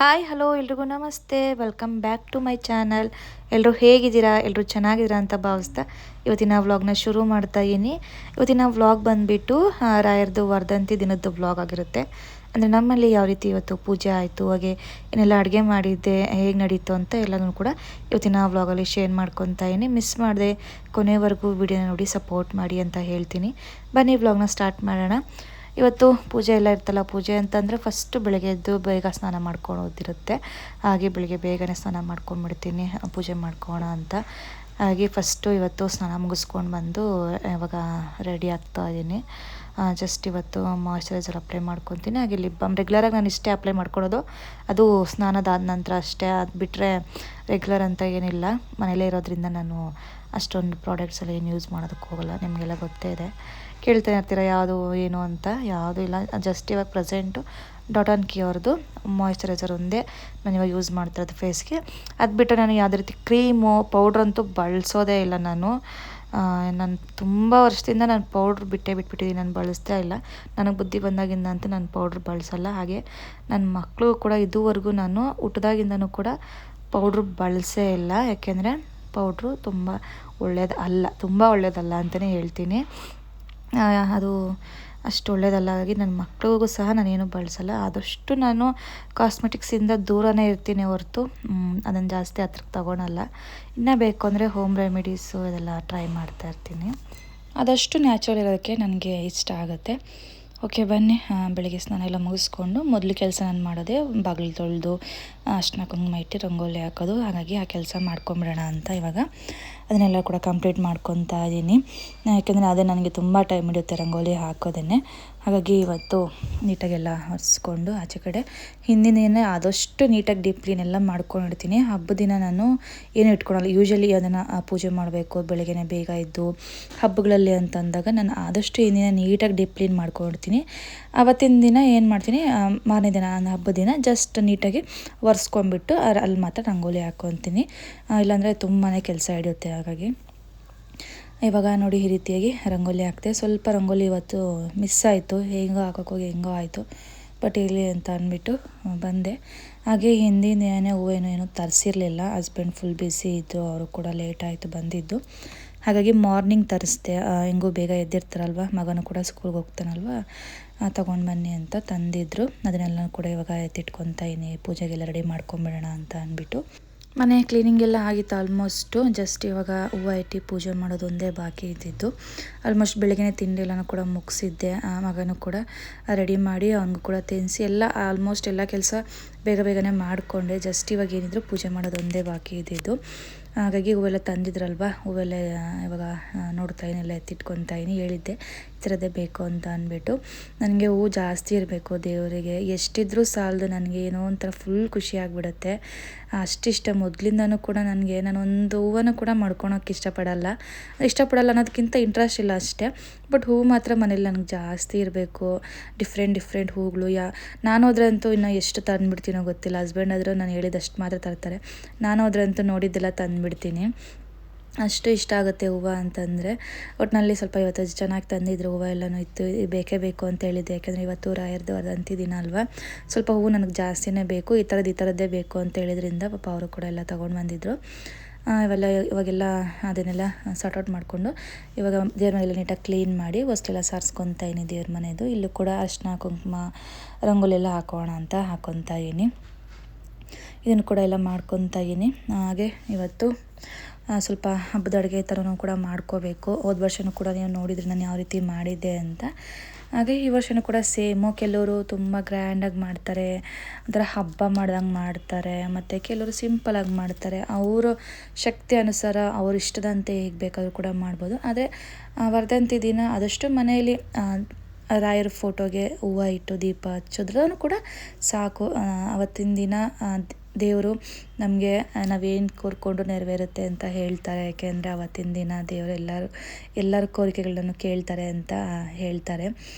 Hi hello ಎಲ್ರಿಗೂ ನಮಸ್ತೆ, welcome back to my channel. ಎಲ್ಲರೂ ಹೇಗಿದ್ದೀರಾ? ಎಲ್ಲರೂ ಚೆನ್ನಾಗಿದ್ದೀರಾ ಅಂತ ಭಾವಿಸ್ತಾ ಇವತ್ತಿನ ವ್ಲಾಗ್ನ ಶುರು ಮಾಡ್ತಾ ಇದ್ದೀನಿ. ಇವತ್ತಿನ ವ್ಲಾಗ್ ಬಂದುಬಿಟ್ಟು ರಾಯರದು ವರ್ಧಂತಿ ದಿನದ್ದು ವ್ಲಾಗ್ ಆಗಿರುತ್ತೆ. ಅಂದರೆ ನಮ್ಮಲ್ಲಿ ಯಾವ ರೀತಿ ಇವತ್ತು ಪೂಜೆ ಆಯಿತು, ಹಾಗೆ ಏನೆಲ್ಲ ಅಡುಗೆ ಮಾಡಿದ್ದೆ, ಹೇಗೆ ನಡೀತು ಅಂತ ಎಲ್ಲನೂ ಕೂಡ ಇವತ್ತಿನ ವ್ಲಾಗಲ್ಲಿ ಶೇರ್ ಮಾಡ್ಕೊತಾ ಇದ್ದೀನಿ. ಮಿಸ್ ಮಾಡಿದೆ ಕೊನೆವರೆಗೂ ವಿಡಿಯೋನ ನೋಡಿ ಸಪೋರ್ಟ್ ಮಾಡಿ ಅಂತ ಹೇಳ್ತೀನಿ. ಬನ್ನಿ ವ್ಲಾಗ್ನ ಸ್ಟಾರ್ಟ್ ಮಾಡೋಣ. ಇವತ್ತು ಪೂಜೆ ಎಲ್ಲ ಇರ್ತಲ್ಲ, ಪೂಜೆ ಅಂತಂದರೆ ಫಸ್ಟು ಬೆಳಗ್ಗೆ ಎದ್ದು ಬೇಗ ಸ್ನಾನ ಮಾಡ್ಕೊಳ್ಳೋದಿರುತ್ತೆ. ಹಾಗೆ ಬೆಳಿಗ್ಗೆ ಬೇಗನೆ ಸ್ನಾನ ಮಾಡ್ಕೊಂಡ್ಬಿಡ್ತೀನಿ ಪೂಜೆ ಮಾಡ್ಕೋಣ ಅಂತ. ಹಾಗೆ ಫಸ್ಟು ಇವತ್ತು ಸ್ನಾನ ಮುಗಿಸ್ಕೊಂಡು ಬಂದು ಇವಾಗ ರೆಡಿ ಆಗ್ತಾ ಇದ್ದೀನಿ. ಜಸ್ಟ್ ಇವತ್ತು ಮಾಯ್ಶ್ಚರೈಸರ್ ಅಪ್ಲೈ ಮಾಡ್ಕೊತೀನಿ. ಹಾಗೆ ಲಿಪ್ ಬಾಮ್ ರೆಗ್ಯುಲರಾಗಿ ನಾನು ಇಷ್ಟೇ ಅಪ್ಲೈ ಮಾಡ್ಕೊಳ್ಳೋದು, ಅದು ಸ್ನಾನದಾದ ನಂತರ ಅಷ್ಟೇ. ಅದು ಬಿಟ್ಟರೆ ರೆಗ್ಯುಲರ್ ಅಂತ ಏನಿಲ್ಲ, ಮನೇಲೇ ಇರೋದ್ರಿಂದ ನಾನು ಅಷ್ಟೊಂದು ಪ್ರಾಡಕ್ಟ್ಸ್ ಎಲ್ಲ ಏನು ಯೂಸ್ ಮಾಡೋದಕ್ಕೆ ಹೋಗಲ್ಲ. ನಿಮಗೆಲ್ಲ ಗೊತ್ತೇ ಇದೆ, ಕೇಳ್ತಾ ಇರ್ತೀರ ಯಾವುದು ಏನು ಅಂತ. ಯಾವುದೂ ಇಲ್ಲ, ಜಸ್ಟ್ ಇವಾಗ ಪ್ರೆಸೆಂಟು ಡಾಟ್ ಆನ್ ಕಿ ಅವ್ರದ್ದು ಮಾಯ್ಶ್ಚರೈಸರ್ ಒಂದೇ ನಾನು ಇವಾಗ ಯೂಸ್ ಮಾಡ್ತಿರೋದು ಫೇಸ್ಗೆ. ಅದು ಬಿಟ್ಟರೆ ನಾನು ಯಾವುದೇ ರೀತಿ ಕ್ರೀಮು ಪೌಡ್ರಂತೂ ಬಳಸೋದೇ ಇಲ್ಲ ನಾನು. ನಾನು ತುಂಬ ವರ್ಷದಿಂದ ನಾನು ಪೌಡ್ರ್ ಬಿಟ್ಬಿಟ್ಟಿದ್ದೀನಿ, ನಾನು ಬಳಸ್ತಾ ಇಲ್ಲ. ನನಗೆ ಬುದ್ಧಿ ಬಂದಾಗಿಂದ ಅಂತೂ ನಾನು ಪೌಡ್ರ್ ಬಳಸಲ್ಲ. ಹಾಗೆ ನನ್ನ ಮಕ್ಕಳು ಕೂಡ ಇದುವರೆಗೂ ನಾನು ಹುಟ್ಟಿದಾಗಿಂದನೂ ಕೂಡ ಪೌಡ್ರ್ ಬಳಸೇ ಇಲ್ಲ. ಯಾಕೆಂದರೆ ಪೌಡ್ರು ತುಂಬ ಒಳ್ಳೆಯದಲ್ಲ ಅಂತಲೇ ಹೇಳ್ತೀನಿ. ಅದು ಅಷ್ಟು ಒಳ್ಳೆಯದಲ್ಲ. ಹಾಗಾಗಿ ನನ್ನ ಮಕ್ಳಿಗೂ ಸಹ ನಾನೇನು ಬಳಸಲ್ಲ. ಆದಷ್ಟು ನಾನು ಕಾಸ್ಮೆಟಿಕ್ಸಿಂದ ದೂರನೇ ಇರ್ತೀನಿ ಹೊರತು ಅದನ್ನು ಜಾಸ್ತಿ ಹತ್ರಕ್ಕೆ ತಗೊಳಲ್ಲ. ಇನ್ನೂ ಬೇಕು ಅಂದರೆ ಹೋಮ್ ರೆಮಿಡೀಸು ಇದೆಲ್ಲ ಟ್ರೈ ಮಾಡ್ತಾ ಇರ್ತೀನಿ. ಆದಷ್ಟು ನ್ಯಾಚುರಲ್ ಇರೋದಕ್ಕೆ ನನಗೆ ಇಷ್ಟ ಆಗುತ್ತೆ. ಓಕೆ ಬನ್ನಿ, ಬೆಳಗ್ಗೆ ಸ್ನಾನ ಎಲ್ಲ ಮುಗಿಸ್ಕೊಂಡು ಮೊದಲು ಕೆಲಸ ನಾನು ಮಾಡೋದೇ ಬಾಗಿಲು ತೊಳೆದು ಅರ್ಶಿನ ಕುಂಕುಮ ಇಟ್ಟು ರಂಗೋಲಿ ಹಾಕೋದು. ಹಾಗಾಗಿ ಆ ಕೆಲಸ ಮಾಡ್ಕೊಂಬಿಡೋಣ ಅಂತ ಇವಾಗ ಅದನ್ನೆಲ್ಲ ಕೂಡ ಕಂಪ್ಲೀಟ್ ಮಾಡ್ಕೊತಾ ಇದ್ದೀನಿ. ಯಾಕೆಂದರೆ ಅದೇ ನನಗೆ ತುಂಬ ಟೈಮ್ ಹಿಡಿಯುತ್ತೆ ರಂಗೋಲಿ ಹಾಕೋದೇ. ಹಾಗಾಗಿ ಇವತ್ತು ನೀಟಾಗೆಲ್ಲ ಒರೆಸ್ಕೊಂಡು ಆಚೆ ಕಡೆ ಹಿಂದಿನ ದಿನ ಆದಷ್ಟು ನೀಟಾಗಿ ಡೀಪ್ ಕ್ಲೀನ್ ಎಲ್ಲ ಮಾಡ್ಕೊಂಡಿರ್ತೀನಿ. ಹಬ್ಬದ ದಿನ ನಾನು ಏನು ಇಟ್ಕೊಳಲ್ಲ. ಯೂಶಲಿ ಅದನ್ನು ಪೂಜೆ ಮಾಡಬೇಕು ಬೆಳಗ್ಗೆನೇ ಬೇಗ ಇದ್ದು ಹಬ್ಬಗಳಲ್ಲಿ ಅಂತಂದಾಗ ನಾನು ಆದಷ್ಟು ಹಿಂದಿನ ನೀಟಾಗಿ ಡೀಪ್ ಕ್ಲೀನ್ ಮಾಡ್ಕೊಂಡಿರ್ತೀನಿ. ಆವತ್ತಿನ ದಿನ ಏನು ಮಾಡ್ತೀನಿ, ಮಾರನೇ ದಿನ ಹಬ್ಬದ ದಿನ ಜಸ್ಟ್ ನೀಟಾಗಿ ಒರೆಸ್ಕೊಂಡ್ಬಿಟ್ಟು ಅಲ್ಲಿ ಮಾತ್ರ ರಂಗೋಲಿ ಹಾಕ್ಕೊತೀನಿ. ಇಲ್ಲಾಂದರೆ ತುಂಬಾ ಕೆಲಸ ಹಿಡಿಯುತ್ತೆ. ಹಾಗಾಗಿ ಇವಾಗ ನೋಡಿ ಈ ರೀತಿಯಾಗಿ ರಂಗೋಲಿ ಹಾಕ್ತೆ. ಸ್ವಲ್ಪ ರಂಗೋಲಿ ಇವತ್ತು ಮಿಸ್ ಆಯಿತು, ಹೆಂಗೋ ಹಾಕೋಕ್ಕೋಗಿ ಹೆಂಗೋ ಆಯಿತು, ಬಟ್ ಇರಲಿ ಅಂತ ಅಂದ್ಬಿಟ್ಟು ಬಂದೆ. ಹಾಗೆ ಹಿಂದಿನ ದಿನವೇ ಹೂವೇನೋ ತರಿಸಿರಲಿಲ್ಲ. ಹಸ್ಬೆಂಡ್ ಫುಲ್ ಬ್ಯುಸಿ ಇದ್ದರು, ಅವರು ಕೂಡ ಲೇಟ್ ಆಯಿತು ಬಂದಿದ್ದು. ಹಾಗಾಗಿ ಮಾರ್ನಿಂಗ್ ತರಿಸ್ದೆ. ಹೆಂಗೂ ಬೇಗ ಎದ್ದಿರ್ತಾರಲ್ವ, ಮಗನೂ ಕೂಡ ಸ್ಕೂಲ್ಗೆ ಹೋಗ್ತಾನಲ್ವ, ತೊಗೊಂಡು ಬನ್ನಿ ಅಂತ ತಂದಿದ್ರು. ಅದನ್ನೆಲ್ಲ ಕೂಡ ಇವಾಗ ಎತ್ತಿಟ್ಕೊತಾ ಇದ್ದೀನಿ, ಪೂಜೆಗೆಲ್ಲ ರೆಡಿ ಮಾಡ್ಕೊಂಬಿಡೋಣ ಅಂತ ಅಂದ್ಬಿಟ್ಟು. ಮನೆ ಕ್ಲೀನಿಂಗ್ ಎಲ್ಲ ಆಗಿತ್ತು ಆಲ್ಮೋಸ್ಟು. ಜಸ್ಟ್ ಇವಾಗ ಹೂವು ಇಟ್ಟು ಪೂಜೆ ಮಾಡೋದು ಒಂದೇ ಬಾಕಿ ಇದ್ದಿದ್ದು. ಆಲ್ಮೋಸ್ಟ್ ಬೆಳಗ್ಗೆ ತಿಂಡಿ ಎಲ್ಲನೂ ಕೂಡ ಮುಗಿಸಿದ್ದೆ. ಮಗನೂ ಕೂಡ ರೆಡಿ ಮಾಡಿ ಅವ್ನಿಗೂ ಕೂಡ ತಿನ್ನಿಸಿ ಎಲ್ಲ ಆಲ್ಮೋಸ್ಟ್ ಎಲ್ಲ ಕೆಲಸ ಬೇಗನೆ ಮಾಡಿಕೊಂಡೆ. ಜಸ್ಟ್ ಇವಾಗ ಏನಿದ್ರು ಪೂಜೆ ಮಾಡೋದು ಒಂದೇ ಬಾಕಿ ಇದ್ದಿದ್ದು. ಹಾಗಾಗಿ ಹೂವೆಲ್ಲ ತಂದಿದ್ರಲ್ವ, ಹೂವೆಲ್ಲ ಇವಾಗ ನೋಡ್ತಾಯಿನೆಲ್ಲ ಎತ್ತಿಟ್ಕೊತಾಯಿನಿ. ಹೇಳಿದ್ದೆ ಈ ಥರದ್ದೇ ಬೇಕು ಅಂತ ಅಂದ್ಬಿಟ್ಟು. ನನಗೆ ಹೂವು ಜಾಸ್ತಿ ಇರಬೇಕು ದೇವರಿಗೆ, ಎಷ್ಟಿದ್ರೂ ಸಾಲದು. ನನಗೆ ಏನೋ ಒಂಥರ ಫುಲ್ ಖುಷಿ ಆಗಿಬಿಡುತ್ತೆ. ಅಷ್ಟಿಷ್ಟ ಮೊದಲಿಂದನೂ ಕೂಡ ನನಗೆ, ನಾನೊಂದು ಹೂವನ್ನು ಕೂಡ ಮಾಡ್ಕೊಳೋಕೆ ಇಷ್ಟಪಡಲ್ಲ ಅನ್ನೋದಕ್ಕಿಂತ ಇಂಟ್ರೆಸ್ಟ್ ಇಲ್ಲ ಅಷ್ಟೇ. ಬಟ್ ಹೂವು ಮಾತ್ರ ಮನೇಲಿ ನನಗೆ ಜಾಸ್ತಿ ಇರಬೇಕು. ಡಿಫ್ರೆಂಟ್ ಹೂಗಳು. ನಾನು ಹೋದ್ರಂತೂ ಇನ್ನು ಎಷ್ಟು ತಂದುಬಿಡ್ತೀನೋ ಗೊತ್ತಿಲ್ಲ. ಹಸ್ಬೆಂಡ್ ಆದರೂ ನಾನು ಹೇಳಿದಷ್ಟು ಮಾತ್ರ ತರ್ತಾರೆ, ನಾನು ಹೋದ್ರಂತೂ ನೋಡಿದ್ದೆಲ್ಲ ತಂದುಬಿಡ್ತೀನಿ. ಅಷ್ಟು ಇಷ್ಟ ಆಗುತ್ತೆ ಹೂವು ಅಂತಂದರೆ. ಒಟ್ಟಿನಲ್ಲಿ ಸ್ವಲ್ಪ ಇವತ್ತು ಚೆನ್ನಾಗಿ ತಂದಿದ್ರು, ಹೂವು ಎಲ್ಲನೂ ಇತ್ತು. ಬೇಕೇ ಬೇಕು ಅಂತ ಹೇಳಿದ್ದೆ, ಯಾಕೆಂದರೆ ಇವತ್ತು ರಾಯರದು ವರ್ಧಂತಿ ದಿನ ಅಲ್ವಾ. ಸ್ವಲ್ಪ ಹೂವು ನನಗೆ ಜಾಸ್ತಿನೇ ಬೇಕು, ಈ ಥರದ್ದೇ ಬೇಕು ಅಂತ ಹೇಳಿದ್ರಿಂದ ಪಾಪ ಅವರು ಕೂಡ ಎಲ್ಲ ತೊಗೊಂಡು ಬಂದಿದ್ದರು. ಇವಾಗೆಲ್ಲ ಅದನ್ನೆಲ್ಲ ಸಾರ್ಟ್ ಔಟ್ ಮಾಡಿಕೊಂಡು ಇವಾಗ ದೇವ್ರ ಮನೆಯೆಲ್ಲ ನೀಟಾಗಿ ಕ್ಲೀನ್ ಮಾಡಿ ಹೊಸ್ಲೆಲ್ಲ ಸಾರಿಸ್ಕೊತಾ ಇದ್ದೀನಿ ದೇವ್ರ ಮನೆಯದು. ಇಲ್ಲೂ ಕೂಡ ಅರ್ಶಿನ ಕುಂಕುಮ ರಂಗೋಲಿ ಎಲ್ಲ ಹಾಕೋಣ ಅಂತ ಹಾಕ್ಕೊತಾ ಇದ್ದೀನಿ. ಇದನ್ನು ಕೂಡ ಎಲ್ಲ ಮಾಡ್ಕೊತಾ ಇದ್ದೀನಿ. ಹಾಗೆ ಇವತ್ತು ಸ್ವಲ್ಪ ಹಬ್ಬದ ಅಡುಗೆ ಥರನೂ ಕೂಡ ಮಾಡ್ಕೋಬೇಕು. ಹೋದ ವರ್ಷವೂ ಕೂಡ ನೀವು ನೋಡಿದರೆ ನಾನು ಯಾವ ರೀತಿ ಮಾಡಿದ್ದೆ ಅಂತ. ಹಾಗೆ ಈ ವರ್ಷವೂ ಕೂಡ ಸೇಮು. ಕೆಲವರು ತುಂಬ ಗ್ರ್ಯಾಂಡಾಗಿ ಮಾಡ್ತಾರೆ, ಒಂಥರ ಹಬ್ಬ ಮಾಡ್ದಂಗೆ ಮಾಡ್ತಾರೆ. ಮತ್ತು ಕೆಲವರು ಸಿಂಪಲಾಗಿ ಮಾಡ್ತಾರೆ. ಅವರ ಶಕ್ತಿ ಅನುಸಾರ ಅವ್ರ ಇಷ್ಟದಂತೆ ಹೇಗೆ ಬೇಕಾದರೂ ಕೂಡ ಮಾಡ್ಬೋದು. ಆದರೆ ವರ್ಧಂತಿ ದಿನ ಆದಷ್ಟು ಮನೆಯಲ್ಲಿ ರಾಯರ ಫೋಟೋಗೆ ಹೂವು ಇಟ್ಟು ದೀಪ ಹಚ್ಚೋದ್ರೂ ಕೂಡ ಸಾಕು. ಆವತ್ತಿನ ದಿನ ದೇವರು ನಮಗೆ ನಾವೇನು ಕೋರ್ಕೊಂಡು ನೆರವೇರುತ್ತೆ ಅಂತ ಹೇಳ್ತಾರೆ. ಯಾಕೆಂದರೆ ಆವತ್ತಿನ ದಿನ ದೇವರು ಎಲ್ಲರ ಕೋರಿಕೆಗಳನ್ನು ಕೇಳ್ತಾರೆ ಅಂತ ಹೇಳ್ತಾರೆ.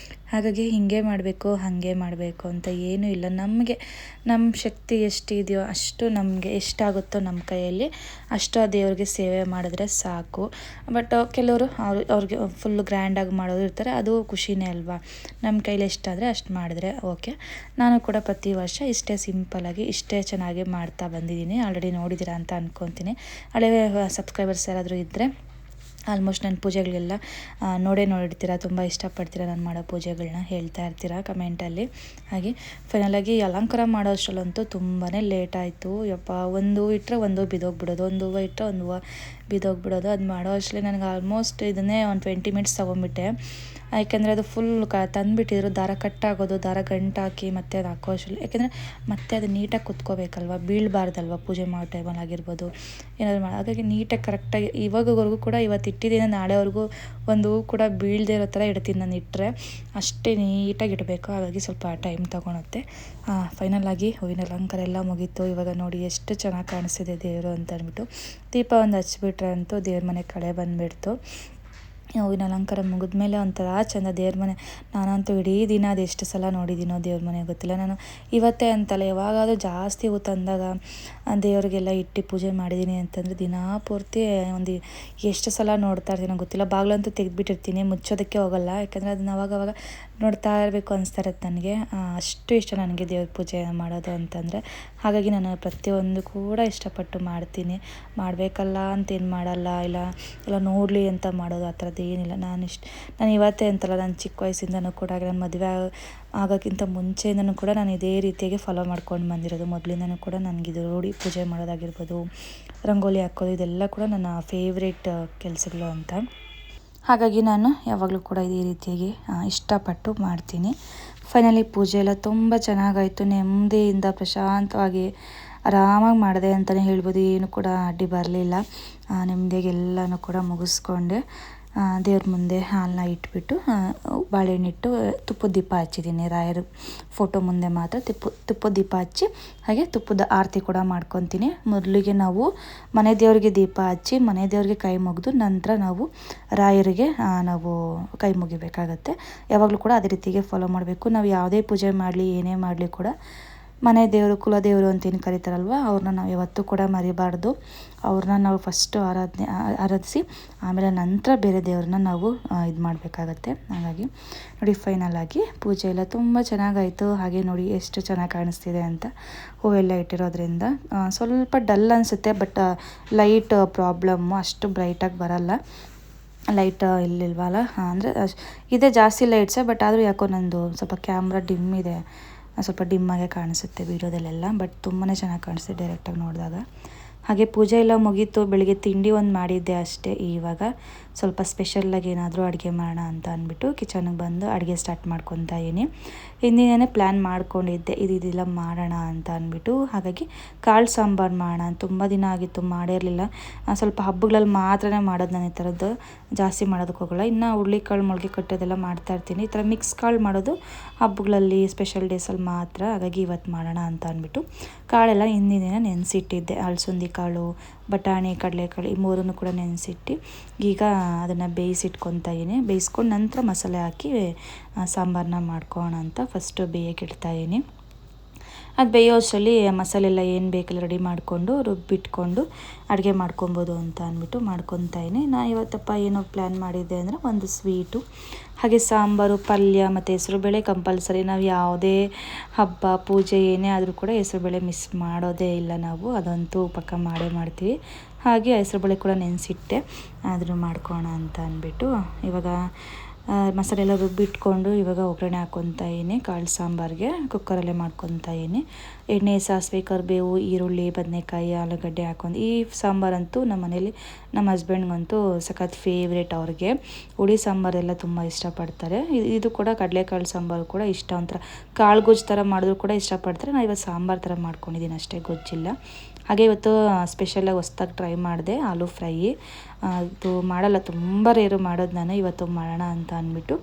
ಹಾಗಾಗಿ ಹೀಗೆ ಮಾಡಬೇಕು ಹಾಗೆ ಮಾಡಬೇಕು ಅಂತ ಏನೂ ಇಲ್ಲ. ನಮಗೆ ನಮ್ಮ ಶಕ್ತಿ ಎಷ್ಟಿದೆಯೋ ಅಷ್ಟು ನಮಗೆ ಎಷ್ಟಾಗುತ್ತೋ ನಮ್ಮ ಕೈಯಲ್ಲಿ ಅಷ್ಟು ಆ ದೇವ್ರಿಗೆ ಸೇವೆ ಮಾಡಿದ್ರೆ ಸಾಕು. ಬಟ್ ಕೆಲವರು ಅವ್ರಿಗೆ ಫುಲ್ಲು ಗ್ರ್ಯಾಂಡಾಗಿ ಮಾಡೋರು ಇರ್ತಾರೆ, ಅದು ಖುಷಿನೇ ಅಲ್ವಾ. ನಮ್ಮ ಕೈಲಿ ಎಷ್ಟಾದರೆ ಅಷ್ಟು ಮಾಡಿದ್ರೆ ಓಕೆ. ನಾನು ಕೂಡ ಪ್ರತಿ ವರ್ಷ ಇಷ್ಟೇ ಸಿಂಪಲಾಗಿ ಇಷ್ಟೇ ಚೆನ್ನಾಗಿ ಮಾಡ್ತಾ ಬಂದಿದ್ದೀನಿ. ಆಲ್ರೆಡಿ ನೋಡಿದ್ದೀರಾ ಅಂತ ಅಂದ್ಕೊತೀನಿ. ಹಳೆಯ ಸಬ್ಸ್ಕ್ರೈಬರ್ಸ್ ಯಾರಾದರೂ ಇದ್ದರೆ ಆಲ್ಮೋಸ್ಟ್ ನನ್ನ ಪೂಜೆಗಳೆಲ್ಲ ನೋಡಿರ್ತೀರ, ತುಂಬ ಇಷ್ಟಪಡ್ತೀರ ನಾನು ಮಾಡೋ ಪೂಜೆಗಳನ್ನ ಹೇಳ್ತಾ ಇರ್ತೀರ ಕಮೆಂಟಲ್ಲಿ. ಹಾಗೆ ಫೈನಲಾಗಿ ಅಲಂಕಾರ ಮಾಡೋ ಅಷ್ಟರಲ್ಲಂತೂ ತುಂಬಾ ಲೇಟ್ ಆಯಿತು. ಯಪ್ಪ, ಒಂದು ಹೂವು ಇಟ್ಟರೆ ಒಂದು ಹೂವು ಬಿದ್ದೋಗ್ಬಿಡೋದು, ಒಂದು ಹೂವು ಇಟ್ಟರೆ ಒಂದು ಹೂವು ಬಿದ್ದೋಗ್ಬಿಡೋದು. ಅದು ಮಾಡೋ ಅಷ್ಟರಲ್ಲಿ ನನಗೆ ಆಲ್ಮೋಸ್ಟ್ ಇದನ್ನೇ ಒಂದು 20 ಮಿನಿಟ್ಸ್ ತೊಗೊಂಬಿಟ್ಟೆ. ಯಾಕೆಂದರೆ ಅದು ಫುಲ್ ತಂದುಬಿಟ್ಟಿದ್ರು, ದಾರ ಕಟ್ಟಾಗೋದು, ದಾರ ಗಂಟಾಕಿ ಮತ್ತೆ ಅದು ಹಾಕೋ ಅಷ್ಟರಲ್ಲಿ. ಯಾಕೆಂದರೆ ಮತ್ತೆ ಅದು ನೀಟಾಗಿ ಕುತ್ಕೋಬೇಕಲ್ವ, ಬೀಳಬಾರ್ದಲ್ವ ಪೂಜೆ ಮಾಡೋ ಟೈಮಲ್ಲಿ ಆಗಿರ್ಬೋದು ಏನಾದರೂ ಹಾಗಾಗಿ ನೀಟಾಗಿ ಕರೆಕ್ಟಾಗಿ ಇವಾಗವರೆಗೂ ಕೂಡ ಇವತ್ತು ಇಟ್ಟಿದ್ದೀನಿ, ನಾಳೆವರೆಗೂ ಒಂದು ಹೂವು ಕೂಡ ಬೀಳದೇ ಇರೋ ಥರ ಇಡ್ತೀನಿ ನಾನು ಇಟ್ಟರೆ. ಅಷ್ಟೇ ನೀಟಾಗಿ ಇಡಬೇಕು. ಹಾಗಾಗಿ ಸ್ವಲ್ಪ ಟೈಮ್ ತೊಗೊಳುತ್ತೆ. ಫೈನಲಾಗಿ ಹೂವಿನ ಅಲಂಕಾರ ಎಲ್ಲ ಮುಗೀತು. ಇವಾಗ ನೋಡಿ ಎಷ್ಟು ಚೆನ್ನಾಗಿ ಕಾಣಿಸ್ತಿದೆ ದೇವರು ಅಂತ ಅಂದ್ಬಿಟ್ಟು ದೀಪ ಒಂದು ಹಚ್ಬಿಟ್ರೆ ಅಂತೂ ದೇವ್ರ ಮನೆ ಕಳೆ ಬಂದುಬಿಡ್ತು. ಹೂವಿನ ಅಲಂಕಾರ ಮುಗಿದ್ಮೇಲೆ ಒಂಥರ ಚೆಂದ ದೇವ್ರ ಮನೆ. ನಾನಂತೂ ಇಡೀ ದಿನ ಅದು ಎಷ್ಟು ಸಲ ನೋಡಿದ್ದೀನೋ ದೇವ್ರ ಮನೆ ಗೊತ್ತಿಲ್ಲ. ನಾನು ಇವತ್ತೇ ಅಂತಲ್ಲ, ಯಾವಾಗಾದರೂ ಜಾಸ್ತಿ ಹೂ ತಂದಾಗ ದೇವರಿಗೆಲ್ಲ ಇಟ್ಟು ಪೂಜೆ ಮಾಡಿದ್ದೀನಿ ಅಂತಂದರೆ ದಿನಾ ಪೂರ್ತಿ ಒಂದು ಎಷ್ಟು ಸಲ ನೋಡ್ತಾ ಇರ್ತೀನೋ ಗೊತ್ತಿಲ್ಲ. ಬಾಗಿಲಂತೂ ತೆಗೆದುಬಿಟ್ಟಿರ್ತೀನಿ, ಮುಚ್ಚೋದಕ್ಕೆ ಹೋಗಲ್ಲ. ಯಾಕಂದರೆ ಅದನ್ನ ಅವಾಗವಾಗ ನೋಡ್ತಾ ಇರಬೇಕು ಅನಿಸ್ತಾ ಇರುತ್ತೆ ನನಗೆ. ಅಷ್ಟು ಇಷ್ಟ ನನಗೆ ದೇವ್ರ ಪೂಜೆ ಮಾಡೋದು ಅಂತಂದರೆ. ಹಾಗಾಗಿ ನಾನು ಪ್ರತಿಯೊಂದು ಕೂಡ ಇಷ್ಟಪಟ್ಟು ಮಾಡ್ತೀನಿ. ಮಾಡಬೇಕಲ್ಲ ಅಂತೇನು ಮಾಡಲ್ಲ, ಇಲ್ಲ ನೋಡಲಿ ಅಂತ ಮಾಡೋದು ಆ ಥರದ್ದು ಏನಿಲ್ಲ. ನಾನು ಇವತ್ತೇ ಅಂತಲ್ಲ, ನಾನು ಚಿಕ್ಕ ವಯಸ್ಸಿಂದನೂ ಕೂಡ ನಾನು ಮದುವೆ ಆಗೋಕ್ಕಿಂತ ಮುಂಚೆಯಿಂದನೂ ಕೂಡ ನಾನು ಇದೇ ರೀತಿಯಾಗಿ ಫಾಲೋ ಮಾಡ್ಕೊಂಡು ಬಂದಿರೋದು. ಮೊದಲಿಂದನೂ ಕೂಡ ನನಗಿದು ರೂಢಿ. ಪೂಜೆ ಮಾಡೋದಾಗಿರ್ಬೋದು, ರಂಗೋಲಿ ಹಾಕೋದು, ಇದೆಲ್ಲ ಕೂಡ ನನ್ನ ಫೇವ್ರೇಟ್ ಕೆಲಸಗಳು ಅಂತ. ಹಾಗಾಗಿ ನಾನು ಯಾವಾಗಲೂ ಕೂಡ ಇದೇ ರೀತಿಯಾಗಿ ಇಷ್ಟಪಟ್ಟು ಮಾಡ್ತೀನಿ. ಫೈನಲಿ ಪೂಜೆ ಎಲ್ಲ ತುಂಬ ಚೆನ್ನಾಗಾಯಿತು. ನೆಮ್ಮದಿಯಿಂದ ಪ್ರಶಾಂತವಾಗಿ ಆರಾಮಾಗಿ ಮಾಡಿದೆ ಅಂತಲೇ ಹೇಳ್ಬೋದು. ಏನು ಕೂಡ ಅಡ್ಡಿ ಬರಲಿಲ್ಲ. ನೆಮ್ಮದಿಯಾಗಿ ಎಲ್ಲನೂ ಕೂಡ ಮುಗಿಸ್ಕೊಂಡೆ ದೇವ್ರ ಮುಂದೆ ಹಾಲನ್ನ ಇಟ್ಬಿಟ್ಟು ಬಾಳೆಹಣ್ಣಿಟ್ಟು ತುಪ್ಪದ ದೀಪ ಹಚ್ಚಿದ್ದೀನಿ. ರಾಯರ ಫೋಟೋ ಮುಂದೆ ಮಾತ್ರ ತುಪ್ಪದ ದೀಪ ಹಚ್ಚಿ ಹಾಗೆ ತುಪ್ಪದ ಆರತಿ ಕೂಡ ಮಾಡ್ಕೊತೀನಿ. ಮೊದಲಿಗೆ ನಾವು ಮನೆ ದೇವರಿಗೆ ದೀಪ ಹಚ್ಚಿ ಮನೆ ದೇವರಿಗೆ ಕೈ ಮುಗಿದು ನಂತರ ನಾವು ರಾಯರಿಗೆ ನಾವು ಕೈ ಮುಗಿಬೇಕಾಗತ್ತೆ. ಯಾವಾಗಲೂ ಕೂಡ ಅದೇ ರೀತಿಗೆ ಫಾಲೋ ಮಾಡಬೇಕು. ನಾವು ಯಾವುದೇ ಪೂಜೆ ಮಾಡಲಿ ಏನೇ ಮಾಡಲಿ ಕೂಡ ಮನೆ ದೇವರು ಕುಲದೇವರು ಅಂತೇನು ಕರೀತಾರಲ್ವ, ಅವ್ರನ್ನ ನಾವು ಯಾವತ್ತೂ ಕೂಡ ಮರಿಬಾರ್ದು. ಅವ್ರನ್ನ ನಾವು ಫಸ್ಟು ಆರಾಧಿಸಿ ಆಮೇಲೆ ನಂತರ ಬೇರೆ ದೇವ್ರನ್ನ ನಾವು ಇದು ಮಾಡಬೇಕಾಗತ್ತೆ. ಹಾಗಾಗಿ ನೋಡಿ ಫೈನಲಾಗಿ ಪೂಜೆ ಎಲ್ಲ ತುಂಬ ಚೆನ್ನಾಗಾಯಿತು. ಹಾಗೆ ನೋಡಿ ಎಷ್ಟು ಚೆನ್ನಾಗಿ ಕಾಣಿಸ್ತಿದೆ ಅಂತ. ಹೂವೆಲ್ಲ ಇಟ್ಟಿರೋದ್ರಿಂದ ಸ್ವಲ್ಪ ಡಲ್ ಅನಿಸುತ್ತೆ, ಬಟ್ ಲೈಟ್ ಪ್ರಾಬ್ಲಮ್ಮು, ಅಷ್ಟು ಬ್ರೈಟಾಗಿ ಬರಲ್ಲ. ಲೈಟ್ ಇಲ್ಲಿಲ್ವಲ್ಲ, ಅಂದರೆ ಇದೆ ಜಾಸ್ತಿ ಲೈಟ್ಸೇ, ಬಟ್ ಆದರೂ ಯಾಕೋ ನಂದು ಸ್ವಲ್ಪ ಕ್ಯಾಮ್ರಾ ಡಿಮ್ ಇದೆ, ಸ್ವಲ್ಪ ಡಿಮ್ಮಾಗೆ ಕಾಣಿಸುತ್ತೆ ವೀಡಿಯೋದಲ್ಲೆಲ್ಲ. ಬಟ್ ತುಂಬಾ ಚೆನ್ನಾಗಿ ಕಾಣಿಸುತ್ತೆ ಡೈರೆಕ್ಟಾಗಿ ನೋಡಿದಾಗ. ಹಾಗೆ ಪೂಜೆ ಎಲ್ಲ ಮುಗೀತು. ಬೆಳಿಗ್ಗೆ ತಿಂಡಿ ಒಂದು ಮಾಡಿದ್ದೆ ಅಷ್ಟೇ. ಇವಾಗ ಸ್ವಲ್ಪ ಸ್ಪೆಷಲ್ಲಾಗಿ ಏನಾದರೂ ಅಡುಗೆ ಮಾಡೋಣ ಅಂತ ಅಂದ್ಬಿಟ್ಟು ಕಿಚನ್ಗೆ ಬಂದು ಅಡುಗೆ ಸ್ಟಾರ್ಟ್ ಮಾಡ್ಕೊತಾ ಇದ್ದೀನಿ. ಹಿಂದಿನೇ ಪ್ಲ್ಯಾನ್ ಮಾಡ್ಕೊಂಡಿದ್ದೆ ಇದೆಲ್ಲ ಮಾಡೋಣ ಅಂತ ಅಂದ್ಬಿಟ್ಟು. ಹಾಗಾಗಿ ಕಾಳು ಸಾಂಬಾರು ಮಾಡೋಣ, ತುಂಬ ದಿನ ಆಗಿತ್ತು ಮಾಡಿರಲಿಲ್ಲ. ಸ್ವಲ್ಪ ಹಬ್ಬಗಳಲ್ಲಿ ಮಾತ್ರನೇ ಮಾಡೋದು ನಾನು ಈ ಥರದ್ದು, ಜಾಸ್ತಿ ಮಾಡೋದಕ್ಕೆ ಹೋಗಲ್ಲ. ಇನ್ನು ಹುರುಳಿಕಾಳು ಮೊಳಕೆ ಕಟ್ಟೋದೆಲ್ಲ ಮಾಡ್ತಾಯಿರ್ತೀನಿ. ಈ ಥರ ಮಿಕ್ಸ್ ಕಾಳು ಮಾಡೋದು ಹಬ್ಬಗಳಲ್ಲಿ ಸ್ಪೆಷಲ್ ಡೇಸಲ್ಲಿ ಮಾತ್ರ. ಹಾಗಾಗಿ ಇವತ್ತು ಮಾಡೋಣ ಅಂತ ಅಂದ್ಬಿಟ್ಟು ಕಾಳೆಲ್ಲ ಹಿಂದಿನ ದಿನ ನೆನೆಸಿಟ್ಟಿದ್ದೆ. ಅಲಸಂದಿ ಕಾಳು, ಬಟಾಣಿ, ಕಡಲೆಕಾಳು ಈ ಮೂರನ್ನು ಕೂಡ ನೆನೆಸಿಟ್ಟು ಈಗ ಅದನ್ನು ಬೇಯಿಸಿಟ್ಕೊತಾ ಇದ್ದೀನಿ. ಬೇಯಿಸ್ಕೊಂಡು ನಂತರ ಮಸಾಲೆ ಹಾಕಿ ಸಾಂಬಾರನ್ನ ಮಾಡ್ಕೊಳ್ಳೋಣ ಅಂತ ಫಸ್ಟು ಬೇಯಕ್ಕೆ ಇಡ್ತಾಯಿದ್ದೀನಿ. ಅದು ಬೇಯೋ ಅಷ್ಟರಲ್ಲಿ ಮಸಾಲೆ ಎಲ್ಲ ಏನು ಬೇಕೆಲ್ಲ ರೆಡಿ ಮಾಡಿಕೊಂಡು ರುಬ್ಬಿಟ್ಕೊಂಡು ಅಡುಗೆ ಮಾಡ್ಕೊಬೋದು ಅಂತ ಅಂದ್ಬಿಟ್ಟು ಮಾಡ್ಕೊತಾ ಇದ್ದೀನಿ. ನಾನು ಇವತ್ತಪ್ಪ ಏನೋ ಪ್ಲ್ಯಾನ್ ಮಾಡಿದ್ದೆ ಅಂದರೆ ಒಂದು ಸ್ವೀಟು, ಹಾಗೆ ಸಾಂಬಾರು, ಪಲ್ಯ ಮತ್ತು ಹೆಸರುಬೇಳೆ ಕಂಪಲ್ಸರಿ. ನಾವು ಯಾವುದೇ ಹಬ್ಬ ಪೂಜೆ ಏನೇ ಆದರೂ ಕೂಡ ಹೆಸರುಬೇಳೆ ಮಿಸ್ ಮಾಡೋದೇ ಇಲ್ಲ ನಾವು, ಅದಂತೂ ಪಕ್ಕ ಮಾಡೇ ಮಾಡ್ತೀವಿ. ಹಾಗೆ ಹೆಸರುಬೇಳೆ ಕೂಡ ನೆನೆಸಿಟ್ಟೆ, ಆದರೂ ಮಾಡ್ಕೋಣ ಅಂತ ಅಂದ್ಬಿಟ್ಟು ಇವಾಗ ಮಸಾಲೆ ಎಲ್ಲ ರುಬ್ಬಿಟ್ಕೊಂಡು ಇವಾಗ ಒಗ್ಗರಣೆ ಹಾಕ್ಕೊತಾ ಇದ್ದೀನಿ. ಕಾಳು ಸಾಂಬಾರಿಗೆ ಕುಕ್ಕರಲ್ಲೇ ಮಾಡ್ಕೊತಾ ಇದ್ದೀನಿ. ಎಣ್ಣೆ, ಸಾಸಿವೆ, ಕರಿಬೇವು, ಈರುಳ್ಳಿ, ಬದನೆಕಾಯಿ, ಆಲೂಗಡ್ಡೆ ಹಾಕ್ಕೊಂಡು ಈ ಸಾಂಬಾರಂತೂ ನಮ್ಮ ಮನೇಲಿ ನಮ್ಮ ಹಸ್ಬೆಂಡ್ಗಂತೂ ಸಖತ್ ಫೇವ್ರೇಟ್. ಅವ್ರಿಗೆ ಹುಳಿ ಸಾಂಬಾರೆಲ್ಲ ತುಂಬ ಇಷ್ಟಪಡ್ತಾರೆ. ಇದು ಕೂಡ ಕಡಲೆಕಾಳು ಸಾಂಬಾರು ಕೂಡ ಇಷ್ಟ. ಒಂಥರ ಕಾಳು ಗೊಜ್ಜು ಥರ ಮಾಡಿದ್ರು ಕೂಡ ಇಷ್ಟಪಡ್ತಾರೆ. ನಾನು ಇವತ್ತು ಸಾಂಬಾರು ಥರ ಮಾಡ್ಕೊಂಡಿದ್ದೀನಿ ಅಷ್ಟೇ, ಗೊಜ್ಜಿಲ್ಲ. ಹಾಗೆ ಇವತ್ತು ಸ್ಪೆಷಲಾಗಿ ಹೊಸ್ದಾಗಿ ಟ್ರೈ ಮಾಡಿದೆ ಆಲೂ ಫ್ರೈ. ಅದು ಮಾಡಲ್ಲ, ತುಂಬ ರೇರು ಮಾಡೋದು ನಾನು. ಇವತ್ತು ಮಾಡೋಣ ಅಂತ ಅಂದ್ಬಿಟ್ಟು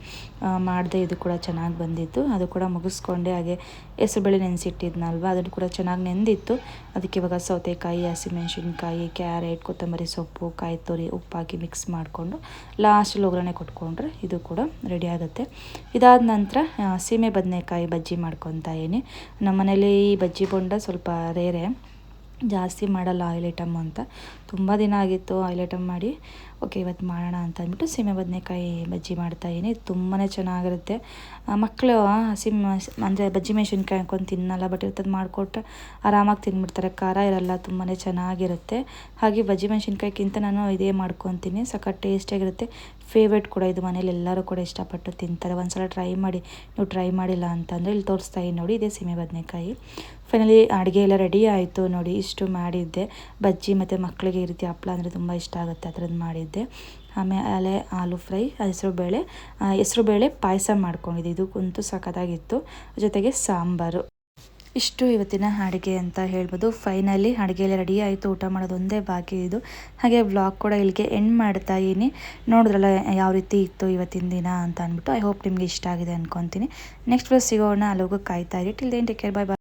ಮಾಡಿದೆ. ಇದು ಕೂಡ ಚೆನ್ನಾಗಿ ಬಂದಿತ್ತು. ಅದು ಕೂಡ ಮುಗಿಸ್ಕೊಂಡೆ. ಹಾಗೆ ಹೆಸರುಬೇಳೆ ನೆನೆಸಿಟ್ಟಿದ್ನಲ್ವ, ಅದನ್ನು ಕೂಡ ಚೆನ್ನಾಗಿ ನೆಂದಿತ್ತು. ಅದಕ್ಕೆ ಇವಾಗ ಸೌತೆಕಾಯಿ, ಹಸಿಮೆಣ್ಸಿನ್ಕಾಯಿ, ಕ್ಯಾರೆಟ್, ಕೊತ್ತಂಬರಿ ಸೊಪ್ಪು, ಕಾಯಿ ತುರಿ, ಉಪ್ಪಾಕಿ ಮಿಕ್ಸ್ ಮಾಡಿಕೊಂಡು ಲಾಸ್ಟಲ್ಲಿ ಒಗ್ಗರಣೆ ಕೊಟ್ಕೊಂಡ್ರೆ ಇದು ಕೂಡ ರೆಡಿ ಆಗುತ್ತೆ. ಇದಾದ ನಂತರ ಸೀಮೆ ಬದನೆಕಾಯಿ ಬಜ್ಜಿ ಮಾಡ್ಕೊತಾ ಇದೀನಿ. ನಮ್ಮ ಮನೇಲಿ ಈ ಬಜ್ಜಿ ಬೋಂಡ ಸ್ವಲ್ಪ ರೇರೆ, ಜಾಸ್ತಿ ಮಾಡಲ್ಲ ಆಯಿಲ್ ಐಟಮ್ ಅಂತ. ತುಂಬ ದಿನ ಆಗಿತ್ತು ಆಯಿಲ್ ಐಟಮ್ ಮಾಡಿ. ಓಕೆ, ಇವತ್ತು ಮಾಡೋಣ ಅಂತ ಅಂದ್ಬಿಟ್ಟು ಸೀಮೆ ಬದನೆಕಾಯಿ ಬಜ್ಜಿ ಮಾಡ್ತಾಯಿದ್ದೀನಿ. ಇದು ತುಂಬಾ ಚೆನ್ನಾಗಿರುತ್ತೆ. ಮಕ್ಕಳು ಅಂದರೆ ಬಜ್ಜಿ ಮೆಣಸಿನ್ಕಾಯಿ ಹಾಕೊಂಡು ತಿನ್ನಲ್ಲ, ಬಟ್ ಇವತ್ತದು ಮಾಡಿಕೊಟ್ರೆ ಆರಾಮಾಗಿ ತಿನ್ಬಿಡ್ತಾರೆ. ಖಾರ ಇರಲ್ಲ, ತುಂಬಾ ಚೆನ್ನಾಗಿರುತ್ತೆ. ಹಾಗೆ ಬಜ್ಜಿ ಮೆಣಸಿನ್ಕಾಯಿಗಿಂತ ನಾನು ಇದೇ ಮಾಡ್ಕೊತೀನಿ. ಸಖತ್ ಟೇಸ್ಟಿಯಾಗಿರುತ್ತೆ. ಫೇವ್ರೇಟ್ ಕೂಡ ಇದು, ಮನೇಲಿ ಎಲ್ಲರೂ ಕೂಡ ಇಷ್ಟಪಟ್ಟು ತಿಂತಾರೆ. ಒಂದ್ಸಲ ಟ್ರೈ ಮಾಡಿ. ನೀವು ಟ್ರೈ ಮಾಡಿಲ್ಲ ಅಂತಂದರೆ ಇಲ್ಲಿ ತೋರಿಸ್ತಾ ಇದ್ದೀನಿ ನೋಡಿ, ಇದೇ ಸೀಮೆ ಬದನೆಕಾಯಿ. ಫೈನಲಿ ಅಡುಗೆ ಎಲ್ಲ ರೆಡಿ ಆಯಿತು ನೋಡಿ. ಇಷ್ಟು ಮಾಡಿದ್ದೆ ಬಜ್ಜಿ, ಮತ್ತು ಮಕ್ಕಳಿಗೆ ಈ ರೀತಿ ಹಪ್ಪಳ ಅಂದರೆ ತುಂಬ ಇಷ್ಟ ಆಗುತ್ತೆ, ಆ ಥರದ್ದು ಮಾಡಿದ್ದೆ. ಆಮೇಲೆ ಆಲೂ ಫ್ರೈ, ಹೆಸರುಬೇಳೆ ಪಾಯಸ ಮಾಡ್ಕೊಂಡಿದ್ದೆ. ಇದು ಕುಂತು ಸಖತ್ತಾಗಿತ್ತು, ಜೊತೆಗೆ ಸಾಂಬಾರು. ಇಷ್ಟು ಇವತ್ತಿನ ಅಡುಗೆ ಅಂತ ಹೇಳ್ಬೋದು. ಫೈನಲಿ ಅಡುಗೆ ಎಲ್ಲ ರೆಡಿ ಆಯಿತು. ಊಟ ಮಾಡೋದು ಒಂದೇ ಬಾಕಿ ಇದು. ಹಾಗೆ ವ್ಲಾಗ್ ಕೂಡ ಇಲ್ಲಿಗೆ ಎಂಡ್ ಮಾಡ್ತಾ ಇದ್ದೀನಿ. ನೋಡಿದ್ರಲ್ಲ ಯಾವ ರೀತಿ ಇತ್ತು ಇವತ್ತಿನ ದಿನ ಅಂತ ಅಂದ್ಬಿಟ್ಟು. ಐ ಹೋಪ್ ನಿಮಗೆ ಇಷ್ಟ ಆಗಿದೆ ಅಂದ್ಕೊತೀನಿ. ನೆಕ್ಸ್ಟ್ ಸಿಗೋಣ. ಅಲ್ಲಿಗೂ ಕಾಯ್ತಾ ಇರಿ. Till then take care, bye by.